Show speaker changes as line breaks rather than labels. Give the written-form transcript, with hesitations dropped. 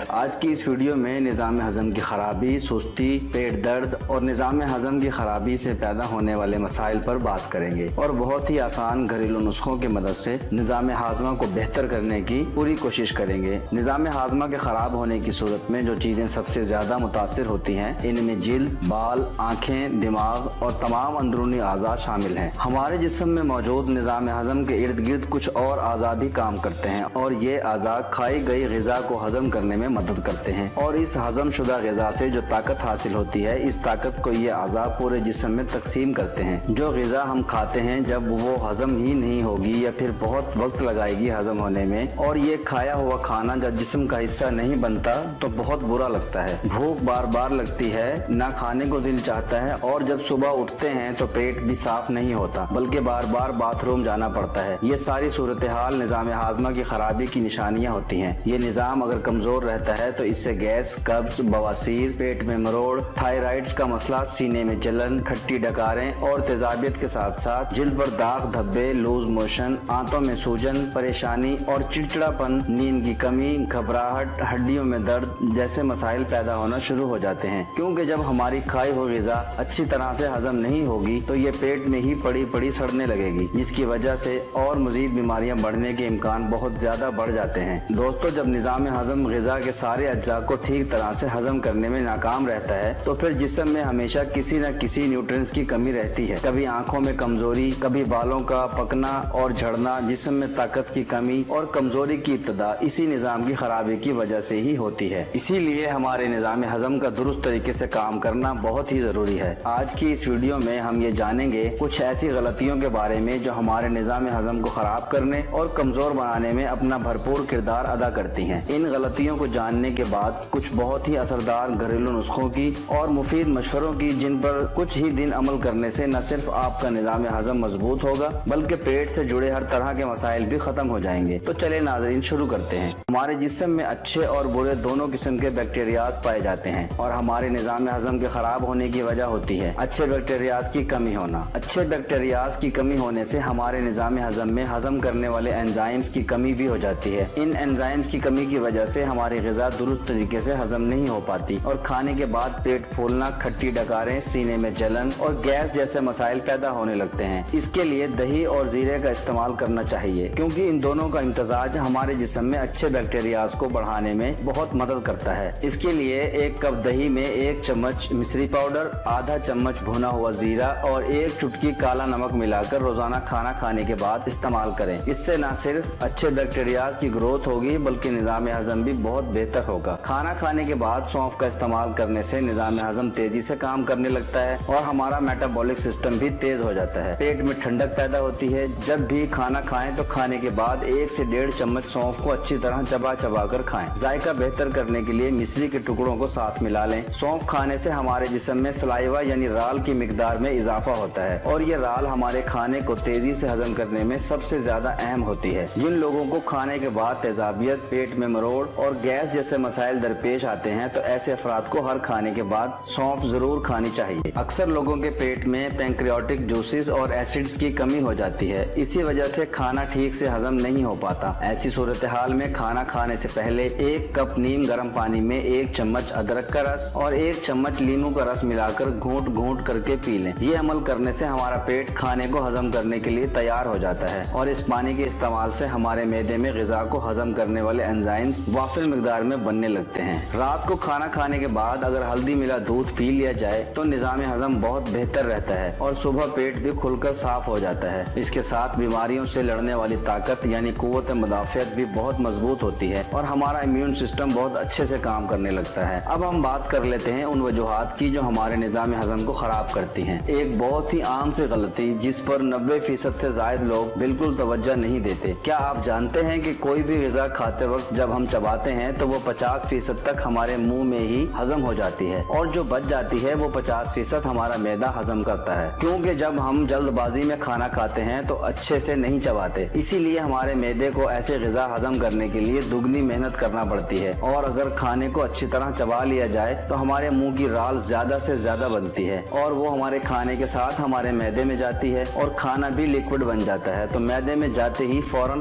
آج کی اس ویڈیو میں نظام ہضم کی خرابی، سستی، پیٹ درد اور نظام ہضم کی خرابی سے پیدا ہونے والے مسائل پر بات کریں گے اور بہت ہی آسان گھریلو نسخوں کی مدد سے نظام ہاضمہ کو بہتر کرنے کی پوری کوشش کریں گے۔ نظام ہاضمہ کے خراب ہونے کی صورت میں جو چیزیں سب سے زیادہ متاثر ہوتی ہیں ان میں جلد، بال، آنکھیں، دماغ اور تمام اندرونی اعضاء شامل ہیں۔ ہمارے جسم میں موجود نظام ہضم کے ارد گرد کچھ اور اعضاء بھی کام کرتے ہیں اور یہ اعضاء کھائی گئی غذا کو ہضم کرنے میں مدد کرتے ہیں اور اس ہضم شدہ غذا سے جو طاقت حاصل ہوتی ہے اس طاقت کو یہ اعضاء پورے جسم میں تقسیم کرتے ہیں۔ جو غذا ہم کھاتے ہیں جب وہ ہضم ہی نہیں ہوگی یا پھر بہت وقت لگائے گی ہضم ہونے میں اور یہ کھایا ہوا کھانا جب جسم کا حصہ نہیں بنتا تو بہت برا لگتا ہے، بھوک بار بار لگتی ہے، نہ کھانے کو دل چاہتا ہے اور جب صبح اٹھتے ہیں تو پیٹ بھی صاف نہیں ہوتا بلکہ بار بار باتھ روم جانا پڑتا ہے۔ یہ ساری صورتحال نظام ہاضمہ کی خرابی کی نشانیاں ہوتی ہیں۔ یہ نظام اگر کمزور رہتا ہے تو اس سے گیس، قبض، بواسیر، پیٹ میں مروڑ، تھائرائیڈز کا مسئلہ، سینے میں جلن، کھٹی ڈکاریں اور تیزابیت کے ساتھ ساتھ جلد پر داغ دھبے، لوز موشن، آنتوں میں سوجن، پریشانی اور چڑچڑاپن، نیند کی کمی، گھبراہٹ، ہڈیوں میں درد جیسے مسائل پیدا ہونا شروع ہو جاتے ہیں، کیونکہ جب ہماری کھائی ہوئی غذا اچھی طرح سے ہضم نہیں ہوگی تو یہ پیٹ میں ہی پڑی پڑی سڑنے لگے گی، جس کی وجہ سے اور مزید بیماریاں بڑھنے کے امکان بہت زیادہ بڑھ جاتے ہیں۔ دوستو، جب نظام ہضم غذا کے سارے اجزاء کو ٹھیک طرح سے ہضم کرنے میں ناکام رہتا ہے تو پھر جسم میں ہمیشہ کسی نہ کسی نیوٹرینٹس کی کمی رہتی ہے۔ کبھی آنکھوں میں کمزوری، کبھی بالوں کا پکنا اور جھڑنا، جسم میں طاقت کی کمی اور کمزوری کی ابتدا اسی نظام کی خرابی کی وجہ سے ہی ہوتی ہے۔ اسی لیے ہمارے نظام ہضم کا درست طریقے سے کام کرنا بہت ہی ضروری ہے۔ آج کی اس ویڈیو میں ہم یہ جانیں گے کچھ ایسی غلطیوں کے بارے میں جو ہمارے نظام ہضم کو خراب کرنے اور کمزور بنانے میں اپنا بھرپور کردار ادا کرتی ہیں۔ ان غلطیوں کو جاننے کے بعد کچھ بہت ہی اثردار گھریلو نسخوں کی اور مفید مشوروں کی جن پر کچھ ہی دن عمل کرنے سے نہ صرف آپ کا نظام ہضم مضبوط ہوگا بلکہ پیٹ سے جڑے ہر طرح کے مسائل بھی ختم ہو جائیں گے۔ تو چلے ناظرین، شروع کرتے ہیں۔ ہمارے جسم میں اچھے اور برے دونوں قسم کے بیکٹیریاز پائے جاتے ہیں اور ہمارے نظام ہضم کے خراب ہونے کی وجہ ہوتی ہے اچھے بیکٹیریاز کی کمی ہونا۔ اچھے بیکٹیریاز کی کمی ہونے سے ہمارے نظام ہضم میں ہضم کرنے والے انزائمز کی کمی بھی ہو جاتی ہے۔ ان انزائمز کی کمی کی وجہ سے ہماری غذا درست طریقے سے ہضم نہیں ہو پاتی اور کھانے کے بعد پیٹ پھولنا، کھٹی ڈکاریں، سینے میں جلن اور گیس جیسے مسائل پیدا ہونے لگتے ہیں۔ اس کے لیے دہی اور زیرے کا استعمال کرنا چاہیے کیونکہ ان دونوں کا امتزاج ہمارے جسم میں اچھے بیکٹیریاز کو بڑھانے میں بہت مدد کرتا ہے۔ اس کے لیے 1 کپ دہی میں 1 چمچ مصری پاؤڈر، آدھا چمچ بھونا ہوا زیرہ اور 1 چٹکی کالا نمک ملا کر روزانہ کھانا کھانے کے بعد استعمال کریں۔ اس سے نہ صرف اچھے بیکٹیریاز کی گروتھ ہوگی بلکہ نظام ہضم بھی بہت بہتر ہوگا۔ کھانا کھانے کے بعد سونف کا استعمال کرنے سے نظام ہضم تیزی سے کام کرنے لگتا ہے اور ہمارا میٹابولک سسٹم بھی تیز ہو جاتا ہے۔ پیٹ میں ٹھنڈک پیدا ہوتی ہے۔ جب بھی کھانا کھائیں تو کھانے کے بعد 1 سے 1.5 چمچ سونف کو اچھی طرح چبا چبا کر کھائیں۔ ذائقہ بہتر کرنے کے لیے مصری کے ٹکڑوں کو ساتھ ملا لیں۔ سونف کھانے سے ہمارے جسم میں سلائیوا یعنی رال کی مقدار میں اضافہ ہوتا ہے اور یہ رال ہمارے کھانے کو تیزی سے ہضم کرنے میں سب سے زیادہ اہم ہوتی ہے۔ جن لوگوں کو کھانے کے بعد تیزابیت، پیٹ میں مروڑ اور گیس جیسے مسائل درپیش آتے ہیں تو ایسے افراد کو ہر کھانے کے بعد سونف ضرور کھانی چاہیے۔ اکثر لوگوں کے پیٹ میں پینکریاٹک جوسز اور ایسڈز کی کمی ہو جاتی ہے، اسی وجہ سے کھانا ٹھیک سے ہضم نہیں ہو پاتا۔ ایسی صورتحال میں کھانا کھانے سے پہلے 1 کپ نیم گرم پانی میں 1 چمچ ادرک کا رس اور 1 چمچ لیموں کا رس ملا کر گھونٹ گھونٹ کر کے پی لیں۔ یہ عمل کرنے سے ہمارا پیٹ کھانے کو ہضم کرنے کے لیے تیار ہو جاتا ہے اور اس پانی کے استعمال سے ہمارے معدے میں غذا کو ہضم کرنے والے انزائمز وافر مقدار میں بننے لگتے ہیں۔ رات کو کھانا کھانے کے بعد اگر ہلدی ملا دودھ پی لیا جائے تو نظام ہضم بہت بہتر رہتا ہے اور صبح پیٹ بھی کھل کر صاف ہو جاتا ہے۔ اس کے ساتھ بیماریوں سے لڑنے والی طاقت یعنی قوت مدافعت بھی بہت مضبوط ہوتی ہے اور ہمارا امیون سسٹم بہت اچھے سے کام کرنے لگتا ہے۔ اب ہم بات کر لیتے ہیں ان وجوہات کی جو ہمارے نظام ہضم کو خراب کرتی ہیں۔ ایک بہت ہی عام سی غلطی جس پر 90% سے زائد لوگ بالکل توجہ نہیں دیتے۔ کیا آپ جانتے ہیں کہ کوئی بھی غذا کھاتے وقت جب ہم چباتے ہیں تو وہ 50% تک ہمارے منہ میں ہی ہضم ہو جاتی ہے اور جو بچ جاتی ہے وہ 50% ہمارا معدہ ہضم کرتا ہے، کیونکہ جب ہم جلد بازی میں کھانا کھاتے ہیں تو اچھے سے نہیں چباتے۔ اسی لیے ہمارے معدے کو ایسے غذا ہضم کرنے کے لیے دگنی محنت کرنا پڑتی ہے اور اگر کھانے کو اچھی طرح چبا لیا جائے تو ہمارے منہ کی رال زیادہ سے زیادہ بنتی ہے اور وہ ہمارے کھانے کے ساتھ ہمارے معدے میں جاتی ہے اور کھانا بھی لیکوڈ بن جاتا ہے تو معدے میں جاتے ہی فوراً